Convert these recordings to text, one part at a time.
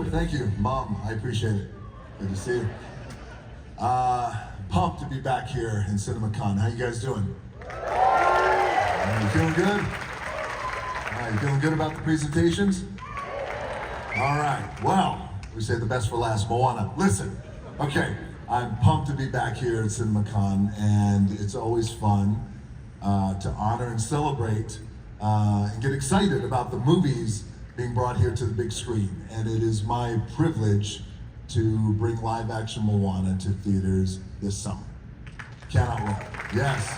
Thank you, Mom. I appreciate it. Good to see you. Pumped to be back here in CinemaCon. How you guys doing? You feeling good? You feeling good about the presentations? All right. Well, we say the best for last. Moana. Listen. Okay. I'm pumped to be back here at CinemaCon, and it's always fun to honor and celebrate and get excited about the movies being brought here to the big screen. And it is my privilege to bring live action Moana to theaters this summer. Cannot wait. Yes.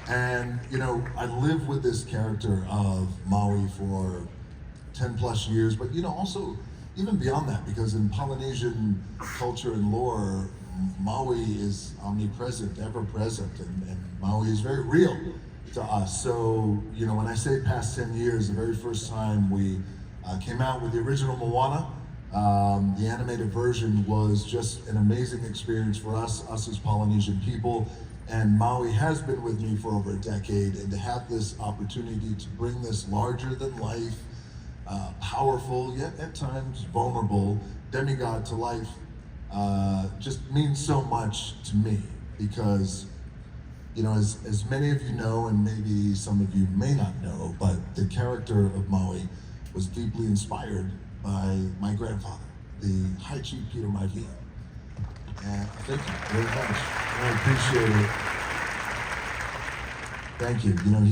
And you know, I lived with this character of Maui for 10 plus years, but you know, also even beyond that, because in Polynesian culture and lore, Maui is omnipresent, ever present, and Maui is very real to us. So, you know, when I say past 10 years, the very first time we came out with the original Moana, the animated version was just an amazing experience for us as Polynesian people. And Maui has been with me for over a decade, and to have this opportunity to bring this larger than life, powerful, yet at times vulnerable demigod to life just means so much to me, because, you know, as many of you know, and maybe some of you may not know, but the character of Maui was deeply inspired by my grandfather, the High Chief Peter Maivia. And thank you very much. I appreciate it. Thank you. You know,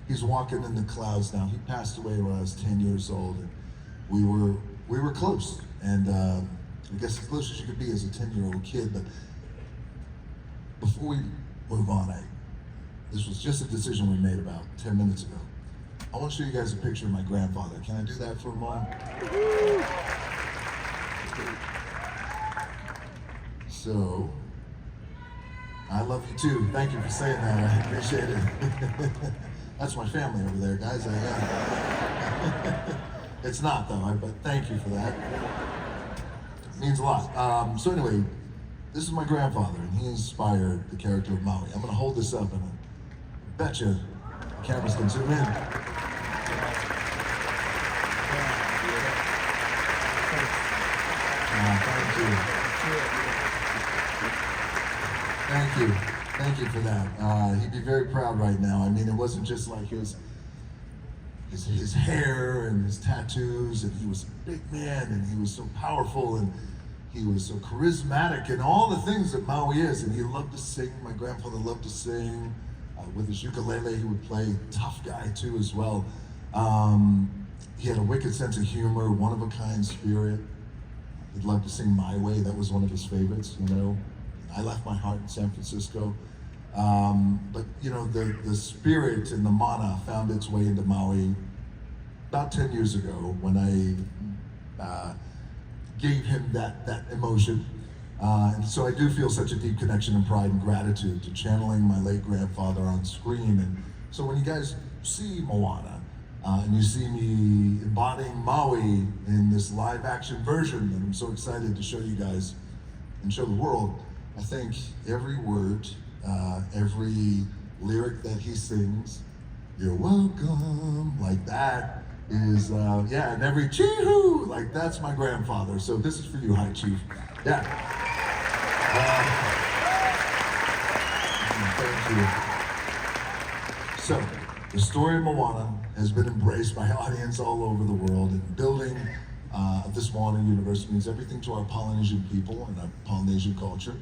he's walking in the clouds now. He passed away when I was 10 years old, and we were close. And I guess as close as you could be as a 10-year-old kid. But before we move on, this was just a decision we made about 10 minutes ago. I want to show you guys a picture of my grandfather. Can I do that for a moment? So, I love you too. Thank you for saying that. I appreciate it. That's my family over there, guys. It's not though, but thank you for that. It means a lot. So anyway, this is my grandfather, and he inspired the character of Maui. I'm gonna hold this up, and I bet you the cameras can zoom in. Thank you. Thank you for that. He'd be very proud right now. I mean, it wasn't just like his hair and his tattoos, and he was a big man, and he was so powerful, and he was so charismatic, and all the things that Maui is. And he loved to sing. My grandfather loved to sing. With his ukulele, he would play tough guy too as well. He had a wicked sense of humor, one-of-a-kind spirit. He'd love to sing My Way. That was one of his favorites, you know. I Left My Heart in San Francisco. But you know, the spirit and the mana found its way into Maui about 10 years ago when I gave him that emotion. And so I do feel such a deep connection and pride and gratitude to channeling my late grandfather on screen. And so when you guys see Moana, and you see me embodying Maui in this live action version that I'm so excited to show you guys and show the world, I think every word, every lyric that he sings, "You're welcome," like that is, yeah, and every chee-hoo, like that's my grandfather. So this is for you, High Chief. Yeah. Thank you. So, the story of Moana has been embraced by audience all over the world, and building this Moana universe means everything to our Polynesian people and our Polynesian culture.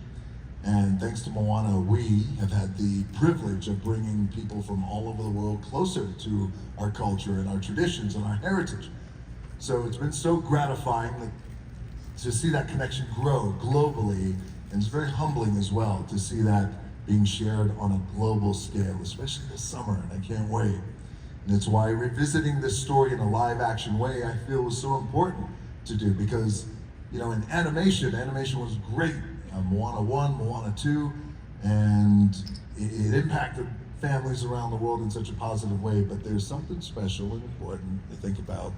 And thanks to Moana, we have had the privilege of bringing people from all over the world closer to our culture and our traditions and our heritage. So it's been so gratifying to see that connection grow globally, and it's very humbling as well to see that being shared on a global scale, especially this summer, and I can't wait. And it's why revisiting this story in a live action way, I feel was so important to do, because, you know, in animation was great. Moana 1, Moana 2, and it impacted families around the world in such a positive way, but there's something special and important to think about.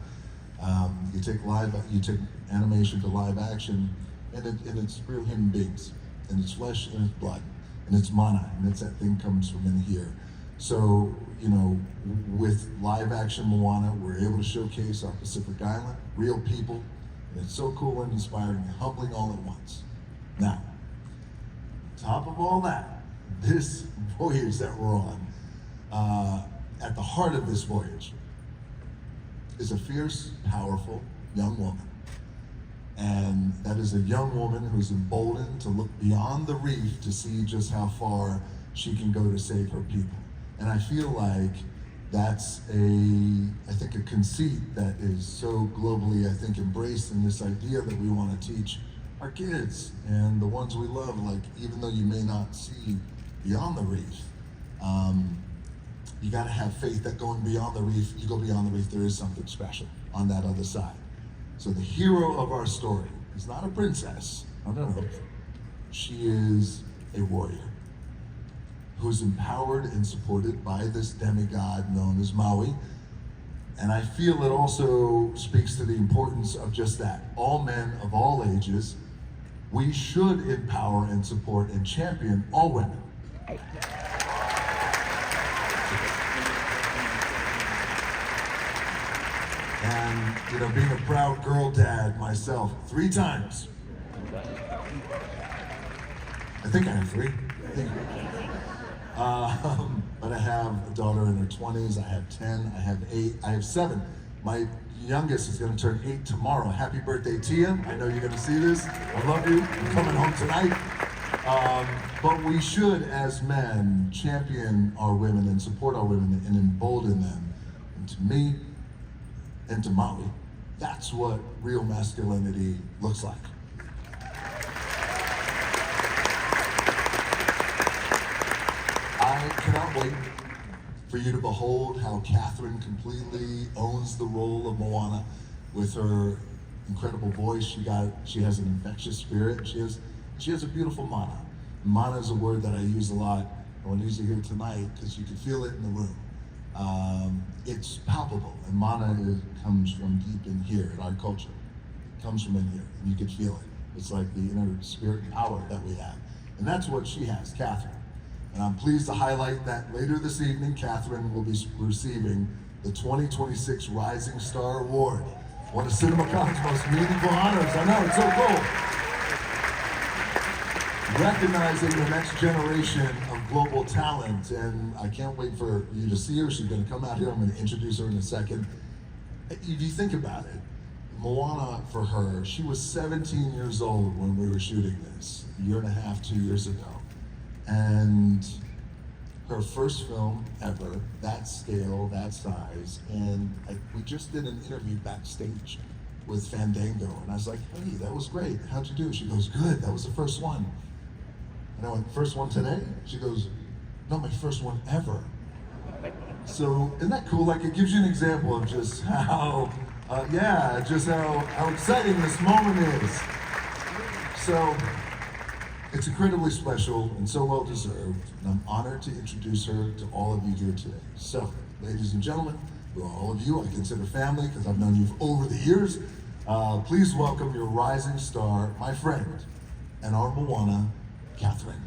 You take animation to live action, and it's real human beings, and it's flesh and it's blood, and it's mana, and it's that thing comes from in here. So, you know, with live action Moana, we're able to showcase our Pacific Island, real people, and it's so cool and inspiring and humbling all at once. Now, on top of all that, this voyage that we're on, at the heart of this voyage is a fierce, powerful young woman. And that is a young woman who's emboldened to look beyond the reef to see just how far she can go to save her people. And I feel like that's I think a conceit that is so globally, I think, embraced in this idea that we want to teach our kids and the ones we love, like, even though you may not see beyond the reef, you gotta have faith that going beyond the reef, you go beyond the reef, there is something special on that other side. So the hero of our story is not a princess, no. She is a warrior who's empowered and supported by this demigod known as Maui. And I feel it also speaks to the importance of just that. All men of all ages, we should empower and support and champion all women. And, you know, being a proud girl dad myself, 3 times. I think I have 3. But I have a daughter in her 20s, I have 10, I have 8, I have 7. My youngest is gonna turn 8 tomorrow. Happy birthday, Tia. I know you're gonna see this. I love you. You're coming home tonight. But we should, as men, champion our women and support our women and embolden them. And to me, and to Maui, that's what real masculinity looks like. I cannot wait for you to behold how Katherine completely owns the role of Moana with her incredible voice. She has an infectious spirit. She has a beautiful mana. Mana is a word that I use a lot. I want to use it here tonight because you can feel it in the room. It's palpable, and mana comes from deep in here in our culture. It comes from in here, and you can feel it. It's like the inner spirit and power that we have. And that's what she has, Katherine. And I'm pleased to highlight that later this evening, Katherine will be receiving the 2026 Rising Star Award, one of CinemaCon's most meaningful honors. I know, it's so cool. Recognizing the next generation of global talent, and I can't wait for you to see her. She's gonna come out here, I'm gonna introduce her in a second. If you think about it, Moana, for her, she was 17 years old when we were shooting this, a year and a half, 2 years ago. And her first film ever, that scale, that size, and we just did an interview backstage with Fandango, and I was like, hey, that was great, how'd you do? She goes, good, that was the first one. And I went, first one today? She goes, no, my first one ever. So, isn't that cool? Like, it gives you an example of just how, how exciting this moment is. So, it's incredibly special and so well deserved, and I'm honored to introduce her to all of you here today. So, ladies and gentlemen, who are all of you I consider family because I've known you over the years, please welcome your rising star, my friend, and our Moana, Katherine.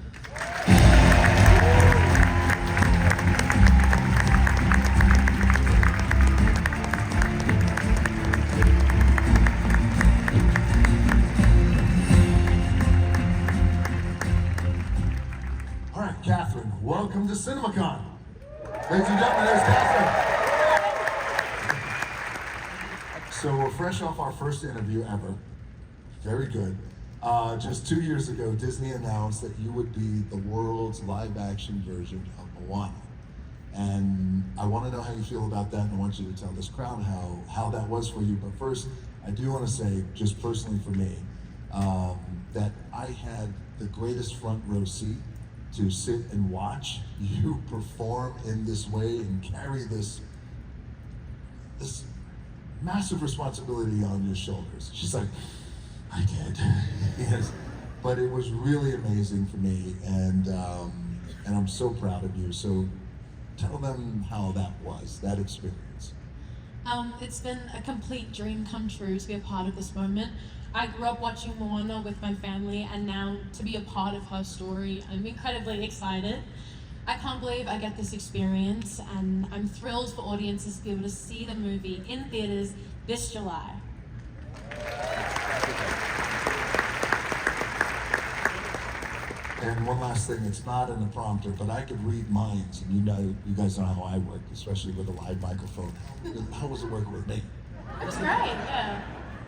All right, Katherine, welcome to CinemaCon. Ladies and gentlemen, there's Katherine. So we're fresh off our first interview ever. Very good. Just 2 years ago, Disney announced that you would be the world's live-action version of Moana. And I want to know how you feel about that, and I want you to tell this crowd how that was for you. But first, I do want to say, just personally for me, that I had the greatest front row seat to sit and watch you perform in this way and carry this massive responsibility on your shoulders. She's like, I did, yes. But it was really amazing for me, and I'm so proud of you. So tell them how that was, that experience. It's been a complete dream come true to be a part of this moment. I grew up watching Moana with my family, and now to be a part of her story, I'm incredibly excited. I can't believe I get this experience, and I'm thrilled for audiences to be able to see the movie in theaters this July. And one last thing, it's not in the prompter, but I could read minds, and you guys know how I work, especially with a live microphone. How was it working with me? It was great, yeah.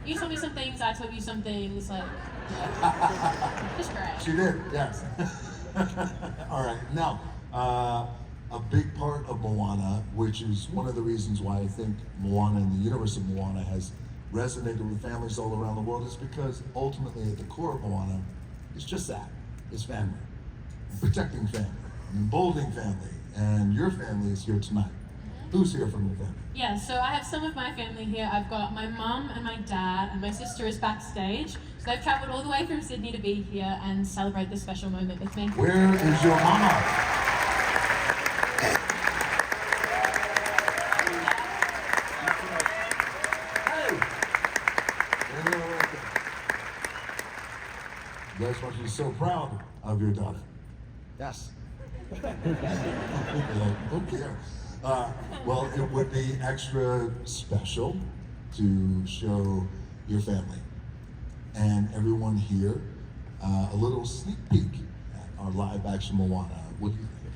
You told me some things, I told you some things, like, just great. She did, yes. All right, now, a big part of Moana, which is one of the reasons why I think Moana and the universe of Moana has resonated with families all around the world, is because ultimately at the core of Moana, it's just that. It's family, protecting family, emboldening family, and your family is here tonight. Who's here from your family? Yeah, so I have some of my family here. I've got my mum and my dad, and my sister is backstage. So they've traveled all the way from Sydney to be here and celebrate this special moment with me. Where is your mama? Hey! You guys must be so proud of your daughter. Yes. You're like, okay. Well, it would be extra special to show your family and everyone here a little sneak peek at our live action Moana. What do you think?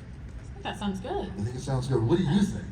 That sounds good. I think it sounds good. What do you think?